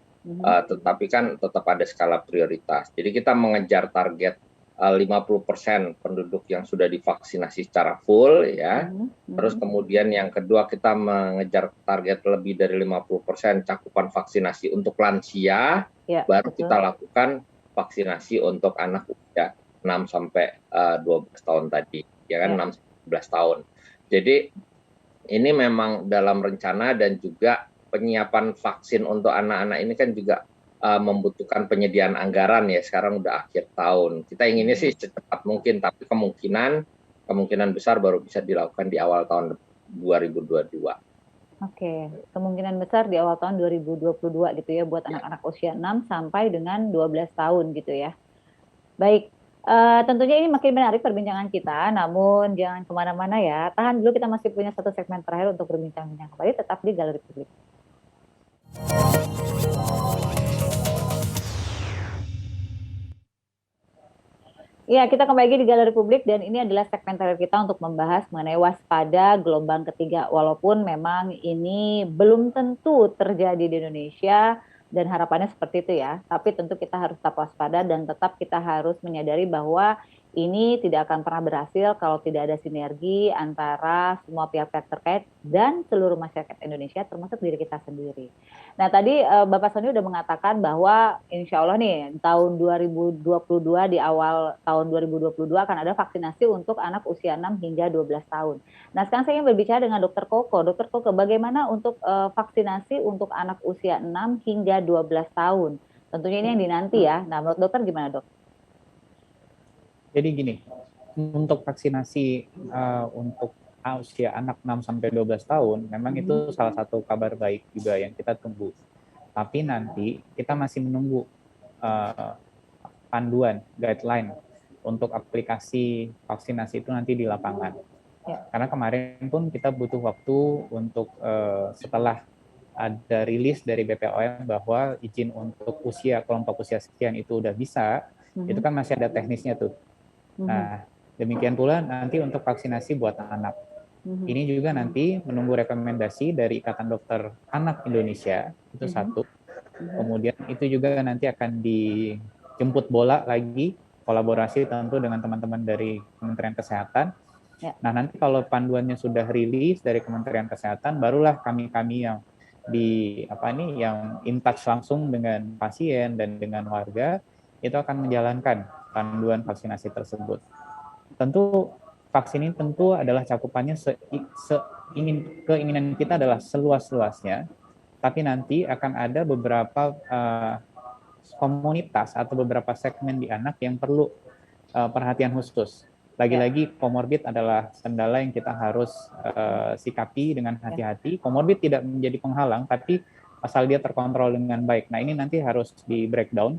tetapi kan tetap ada skala prioritas. Jadi kita mengejar target 50% penduduk yang sudah divaksinasi secara full ya. Terus kemudian yang kedua kita mengejar target lebih dari 50% cakupan vaksinasi untuk lansia, baru kita lakukan vaksinasi untuk anak usia 6 sampai 12 tahun tadi, ya kan 6 sampai 12 tahun. Jadi ini memang dalam rencana dan juga penyiapan vaksin untuk anak-anak ini kan juga membutuhkan penyediaan anggaran ya, sekarang udah akhir tahun. Kita inginnya sih secepat mungkin, tapi kemungkinan besar baru bisa dilakukan di awal tahun 2022. Oke, kemungkinan besar di awal tahun 2022 gitu ya, buat anak-anak usia 6 sampai dengan 12 tahun gitu ya. Baik, tentunya ini makin menarik perbincangan kita, namun jangan kemana-mana ya. Tahan dulu, kita masih punya satu segmen terakhir untuk berbincang-bincang kembali, tetap di Galeri Publik. Iya, kita kembali lagi di Galeri Publik dan ini adalah segmen terakhir kita untuk membahas mengenai waspada gelombang ketiga. Walaupun memang ini belum tentu terjadi di Indonesia dan harapannya seperti itu ya. Tapi tentu kita harus tetap waspada dan tetap kita harus menyadari bahwa ini tidak akan pernah berhasil kalau tidak ada sinergi antara semua pihak-pihak terkait dan seluruh masyarakat Indonesia termasuk diri kita sendiri. Nah tadi Bapak Sony udah mengatakan bahwa insya Allah nih tahun 2022 di awal tahun 2022 akan ada vaksinasi untuk anak usia 6 hingga 12 tahun. Nah sekarang saya ingin berbicara dengan Dr. Koko. Dr. Koko, bagaimana untuk vaksinasi untuk anak usia 6 hingga 12 tahun? Tentunya ini yang dinanti ya. Nah menurut dokter gimana dok? Jadi gini, untuk vaksinasi untuk usia anak 6 sampai 12 tahun, memang itu salah satu kabar baik juga yang kita tunggu. Tapi nanti kita masih menunggu panduan, guideline untuk aplikasi vaksinasi itu nanti di lapangan. Karena kemarin pun kita butuh waktu untuk setelah ada rilis dari BPOM bahwa izin untuk kelompok usia sekian itu udah bisa, itu kan masih ada teknisnya tuh. Nah, demikian pula nanti untuk vaksinasi buat anak. Ini juga nanti menunggu rekomendasi dari Ikatan Dokter Anak Indonesia, itu satu. Kemudian itu juga nanti akan dijemput bola lagi, kolaborasi tentu dengan teman-teman dari Kementerian Kesehatan. Nah, nanti kalau panduannya sudah rilis dari Kementerian Kesehatan, barulah kami-kami yang yang in touch langsung dengan pasien dan dengan warga, itu akan menjalankan panduan vaksinasi tersebut. Tentu vaksin ini tentu adalah cakupannya keinginan kita adalah seluas-luasnya, tapi nanti akan ada beberapa komunitas atau beberapa segmen di anak yang perlu perhatian khusus. Lagi-lagi komorbid adalah kendala yang kita harus sikapi dengan hati-hati. Komorbid tidak menjadi penghalang, tapi asal dia terkontrol dengan baik. Nah ini nanti harus di breakdown,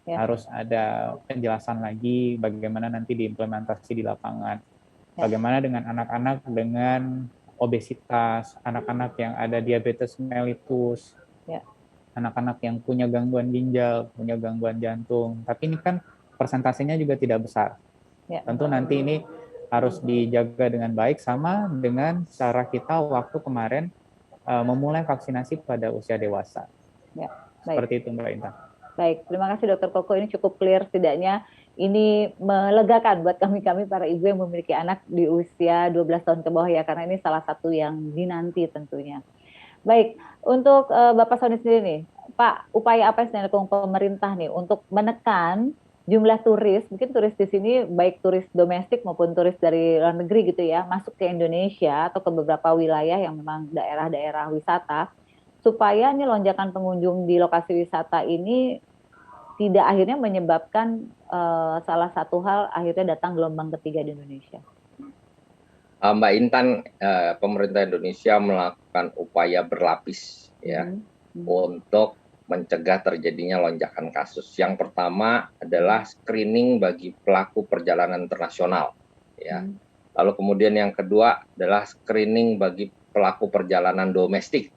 harus ada penjelasan lagi bagaimana nanti diimplementasi di lapangan. Bagaimana dengan anak-anak dengan obesitas, anak-anak yang ada diabetes mellitus, Ya. anak-anak yang punya gangguan ginjal, punya gangguan jantung. Tapi ini kan persentasenya juga tidak besar. Ya. Tentu nanti ini harus dijaga dengan baik, sama dengan cara kita waktu kemarin memulai vaksinasi pada usia dewasa. Ya, seperti itu Mbak Intan. Baik, terima kasih Dokter Koko, ini cukup clear, setidaknya ini melegakan buat kami-kami para ibu yang memiliki anak di usia 12 tahun ke bawah ya, karena ini salah satu yang dinanti tentunya. Baik, untuk Bapak Sony sendiri nih, Pak, upaya apa yang dilakukan pemerintah nih untuk menekan jumlah turis, mungkin turis di sini baik turis domestik maupun turis dari luar negeri gitu ya, masuk ke Indonesia atau ke beberapa wilayah yang memang daerah-daerah wisata, supaya ini lonjakan pengunjung di lokasi wisata ini tidak akhirnya menyebabkan salah satu hal akhirnya datang gelombang ketiga di Indonesia. Mbak Intan, pemerintah Indonesia melakukan upaya berlapis ya untuk mencegah terjadinya lonjakan kasus. Yang pertama adalah screening bagi pelaku perjalanan internasional ya. Lalu kemudian yang kedua adalah screening bagi pelaku perjalanan domestik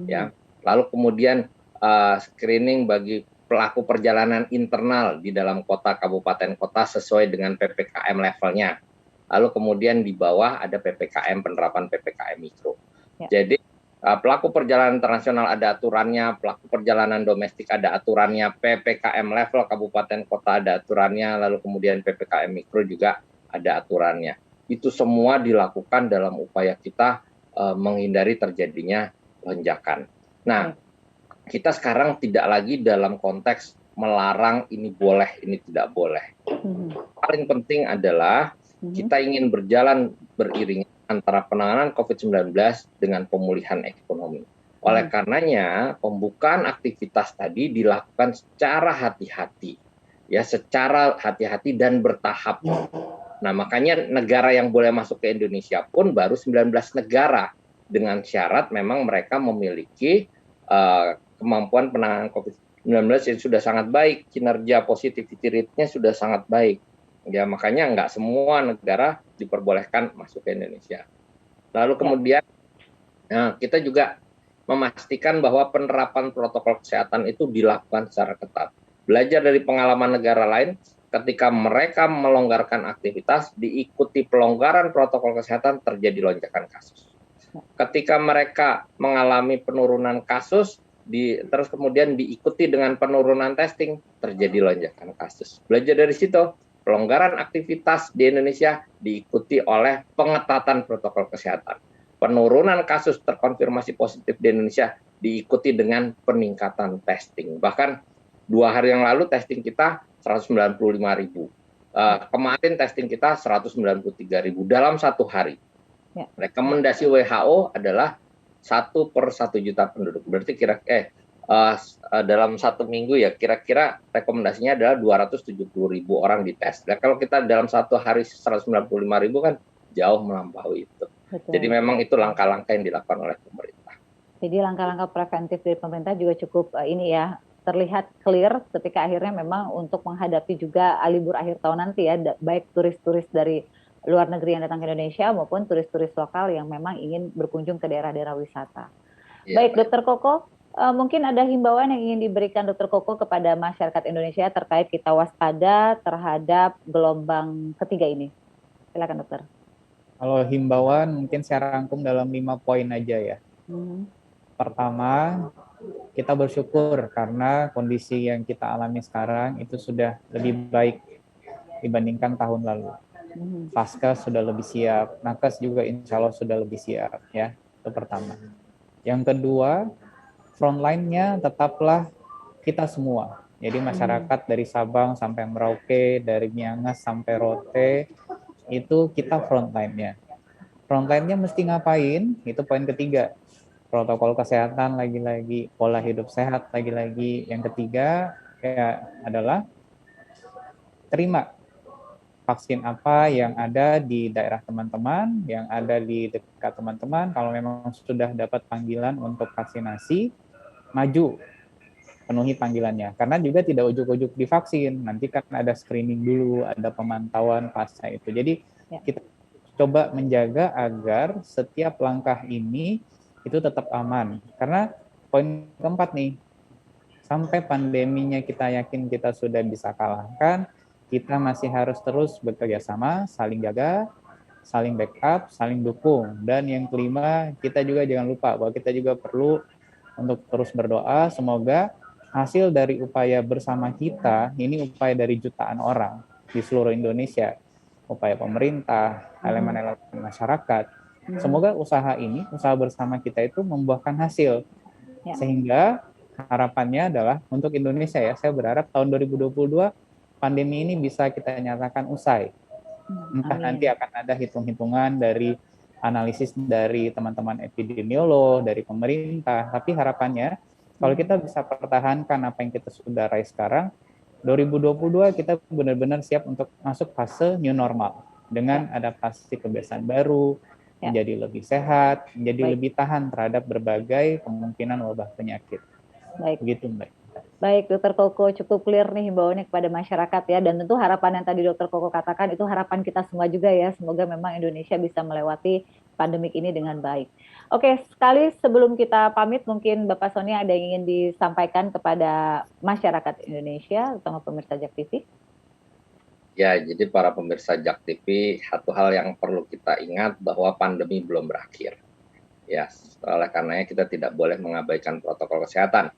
ya. Lalu kemudian screening bagi pelaku perjalanan internal di dalam kota, kabupaten, kota sesuai dengan PPKM levelnya. Lalu kemudian di bawah ada PPKM, penerapan PPKM Mikro. Ya. Jadi pelaku perjalanan internasional ada aturannya, pelaku perjalanan domestik ada aturannya, PPKM level kabupaten, kota ada aturannya, lalu kemudian PPKM Mikro juga ada aturannya. Itu semua dilakukan dalam upaya kita menghindari terjadinya lonjakan. Nah, kita sekarang tidak lagi dalam konteks melarang ini boleh, ini tidak boleh. Paling penting adalah kita ingin berjalan beriringan antara penanganan COVID-19 dengan pemulihan ekonomi. Oleh karenanya, pembukaan aktivitas tadi dilakukan secara hati-hati, ya, secara hati-hati dan bertahap. Nah, makanya negara yang boleh masuk ke Indonesia pun baru 19 negara dengan syarat memang mereka memiliki kemampuan penanganan COVID-19 yang sudah sangat baik, kinerja positivity rate-nya sudah sangat baik. Ya, makanya nggak semua negara diperbolehkan masuk ke Indonesia. Lalu kemudian kita juga memastikan bahwa penerapan protokol kesehatan itu dilakukan secara ketat. Belajar dari pengalaman negara lain, ketika mereka melonggarkan aktivitas, diikuti pelonggaran protokol kesehatan, terjadi lonjakan kasus. Ketika mereka mengalami penurunan kasus, terus kemudian diikuti dengan penurunan testing, terjadi lonjakan kasus. Belajar dari situ, pelonggaran aktivitas di Indonesia diikuti oleh pengetatan protokol kesehatan. Penurunan kasus terkonfirmasi positif di Indonesia diikuti dengan peningkatan testing. Bahkan 2 hari yang lalu testing kita 195.000. Kemarin testing kita 193.000 dalam 1 hari. Ya. Rekomendasi WHO adalah 1/1 juta penduduk. Berarti dalam 1 minggu ya kira-kira rekomendasinya adalah 270.000 orang dites. Nah, kalau kita dalam 1 hari 195.000 kan jauh melampaui itu. Betul. Jadi memang itu langkah-langkah yang dilakukan oleh pemerintah. Jadi langkah-langkah preventif dari pemerintah juga cukup terlihat clear ketika akhirnya memang untuk menghadapi juga libur akhir tahun nanti ya, baik turis-turis dari luar negeri yang datang ke Indonesia maupun turis-turis lokal yang memang ingin berkunjung ke daerah-daerah wisata. Ya, baik, Dokter Koko, mungkin ada himbauan yang ingin diberikan Dokter Koko kepada masyarakat Indonesia terkait kita waspada terhadap gelombang ketiga ini. Silakan Dokter. Kalau himbauan mungkin saya rangkum dalam 5 poin aja ya. Pertama, kita bersyukur karena kondisi yang kita alami sekarang itu sudah lebih baik dibandingkan tahun lalu. Paskes sudah lebih siap, nakes juga insya Allah sudah lebih siap ya, itu pertama. Yang kedua, frontline-nya tetaplah kita semua. Jadi masyarakat dari Sabang sampai Merauke, dari Miangas sampai Rote, itu kita frontline-nya. Frontline-nya mesti ngapain? Itu poin ketiga. Protokol kesehatan lagi-lagi, pola hidup sehat lagi-lagi. Yang ketiga ya adalah terima vaksin apa yang ada di daerah teman-teman, yang ada di dekat teman-teman. Kalau memang sudah dapat panggilan untuk vaksinasi, maju, penuhi panggilannya. Karena juga tidak ujuk-ujuk divaksin, nanti kan ada screening dulu, ada pemantauan pasca itu. Jadi kita coba menjaga agar setiap langkah ini itu tetap aman. Karena poin keempat nih, sampai pandeminya kita yakin kita sudah bisa kalahkan, kita masih harus terus bekerja sama, saling jaga, saling backup, saling dukung. Dan yang kelima, kita juga jangan lupa bahwa kita juga perlu untuk terus berdoa, semoga hasil dari upaya bersama kita, ini upaya dari jutaan orang di seluruh Indonesia, upaya pemerintah, elemen-elemen masyarakat, semoga usaha ini, usaha bersama kita itu membuahkan hasil. Sehingga harapannya adalah untuk Indonesia ya, saya berharap tahun 2022 pandemi ini bisa kita nyatakan usai. Entah nanti akan ada hitung-hitungan dari analisis dari teman-teman epidemiolog, dari pemerintah, tapi harapannya kalau kita bisa pertahankan apa yang kita sudah raih sekarang, 2022 kita benar-benar siap untuk masuk fase new normal dengan adaptasi kebiasaan baru, menjadi lebih sehat, menjadi lebih tahan terhadap berbagai kemungkinan wabah penyakit. Begitu, Mbak. Baik, Dokter Koko, cukup clear nih himbauannya kepada masyarakat ya, dan tentu harapan yang tadi Dokter Koko katakan itu harapan kita semua juga ya, semoga memang Indonesia bisa melewati pandemik ini dengan baik. Oke, sekali sebelum kita pamit, mungkin Bapak Sony ada yang ingin disampaikan kepada masyarakat Indonesia, terutama pemirsa JAK TV? Ya, jadi para pemirsa JAK TV, satu hal yang perlu kita ingat bahwa pandemi belum berakhir. Ya, oleh karenanya kita tidak boleh mengabaikan protokol kesehatan.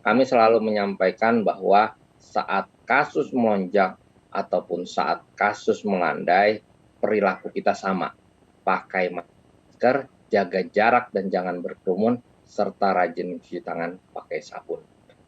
Kami selalu menyampaikan bahwa saat kasus melonjak ataupun saat kasus melandai, perilaku kita sama. Pakai masker, jaga jarak dan jangan berkerumun, serta rajin cuci tangan pakai sabun.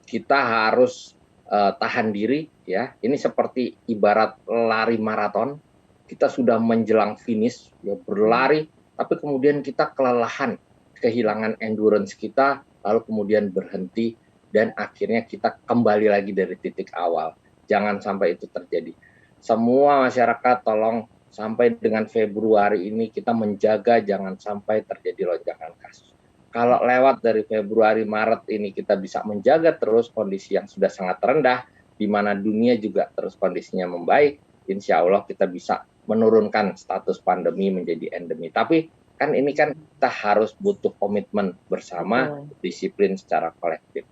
Kita harus tahan diri ya. Ini seperti ibarat lari maraton. Kita sudah menjelang finish, ya, berlari, tapi kemudian kita kelelahan, kehilangan endurance kita, lalu kemudian berhenti, dan akhirnya kita kembali lagi dari titik awal. Jangan sampai itu terjadi. Semua masyarakat tolong sampai dengan Februari ini kita menjaga jangan sampai terjadi lonjakan kasus. Kalau lewat dari Februari, Maret ini kita bisa menjaga terus kondisi yang sudah sangat rendah, di mana dunia juga terus kondisinya membaik, insya Allah kita bisa menurunkan status pandemi menjadi endemi. Tapi kan ini kan kita harus butuh komitmen bersama, disiplin secara kolektif.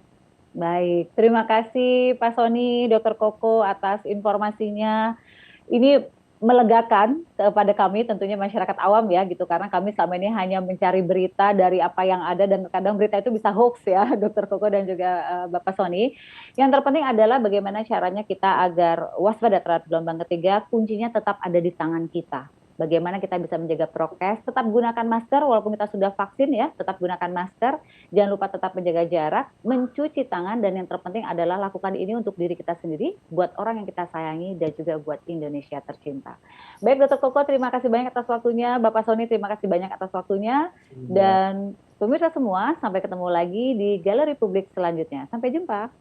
Baik, terima kasih Pak Sony, Dokter Koko atas informasinya. Ini melegakan kepada kami, tentunya masyarakat awam ya gitu, karena kami selama ini hanya mencari berita dari apa yang ada dan kadang berita itu bisa hoax ya, Dokter Koko dan juga Bapak Sony. Yang terpenting adalah bagaimana caranya kita agar waspada terhadap gelombang ketiga, kuncinya tetap ada di tangan kita. Bagaimana kita bisa menjaga prokes, tetap gunakan masker walaupun kita sudah vaksin ya, tetap gunakan masker, jangan lupa tetap menjaga jarak, mencuci tangan, dan yang terpenting adalah lakukan ini untuk diri kita sendiri, buat orang yang kita sayangi, dan juga buat Indonesia tercinta. Baik Dokter Koko, terima kasih banyak atas waktunya, Bapak Sony terima kasih banyak atas waktunya, dan pemirsa semua, sampai ketemu lagi di Galeri Publik selanjutnya. Sampai jumpa.